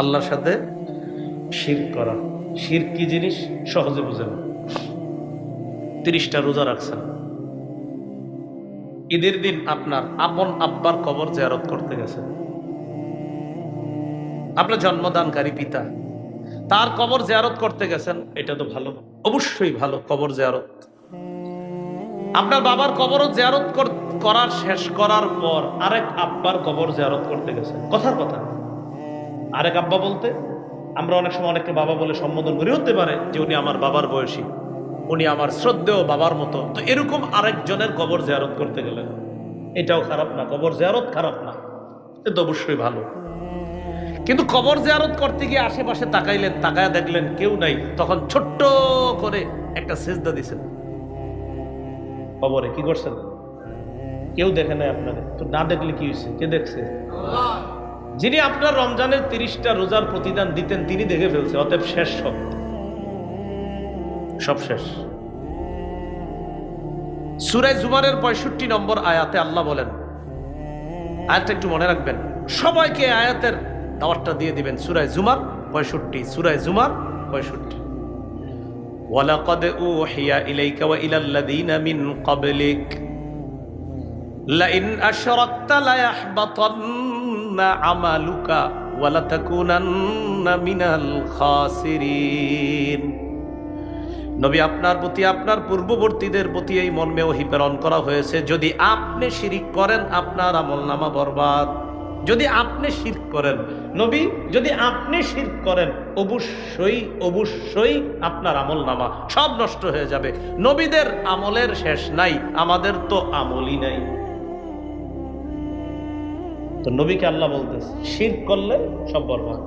আল্লাহর সাথে শিরক করা। শিরক কি জিনিস সহজে বুঝেন। 30টা রোজা রাখছেন, ঈদের দিন আপনার আপন আব্বার কবর জিয়ারত করতে গেছেন, আপনার জন্মদানকারী পিতা তার কবর জিয়ারত করতে গেছেন, এটা তো ভালো, অবশ্যই ভালো কবর জিয়ারত। আপনার বাবার কবরও জিয়ারত করার শেষ করার পর আরেক আব্বার কবর জিয়ারত করতে গেছেন। কথার কথা, আরেক আব্বা বলতে আমরা অনেক সময় অনেককে বাবা বলে সম্বোধন করি, হতে পারে যে উনি আমার বাবার বয়সী, উনি আমার শ্রদ্ধেয় বাবার মতো, তো এরকম আরেকজনের কবর জিয়ারত করতে গেলেন, এটাও খারাপ না, কবর জিয়ারত খারাপ না, এটা অবশ্যই ভালো। কিন্তু কবর জিয়ারত করতে গিয়ে আশেপাশে তাকাইলেন, তাকায়া দেখলেন কেউ নাই, তখন ছোট্ট করে একটা সিজদা দিছেন কবরে। কি করছেন? কেউ দেখে নাই আপনাকে, তো না দেখলে কি হয়েছে? কে দেখছে? যিনি আপনার রমজানের 30টা রোজার প্রতিদান দিতেন তিনি দেখে ফেলছে, অতএব শেষ, সব শেষ। সূরা জুমারের 65 নম্বর আয়াতে আল্লাহ বলেন, আয়াতটা একটু মনে রাখবেন, সবাইকে আয়াতের দাওয়াতটা দিয়ে দিবেন। সূরা জুমার 65, সূরা জুমার 65। ওয়ালাকাদ উহিয়া ইলাইকা ওয়া ইলাল্লাযীনা মিন ক্বাবলিক লাইন আশরাকতা লায়াহবাতান্না আমালুকা ওয়া লাতাকুনান্না মিনাল খাসিরিন। নবী, আপনার প্রতি আপনার পূর্ববর্তীদের প্রতি এই মর্মে ওহী প্রেরণ করা হয়েছে, যদি আপনি শিরক করেন আপনার আমলনামা বরবাদ। যদি আপনি শিরক করেন, নবী যদি আপনি শিরক করেন, অবশ্যই অবশ্যই আপনার আমলনামা সব নষ্ট হয়ে যাবে। নবীদের আমলের শেষ নাই, আমাদের তো আমলই নাই। তো নবীকে আল্লাহ বলতেছে শিরক করলে সব বরবাদ।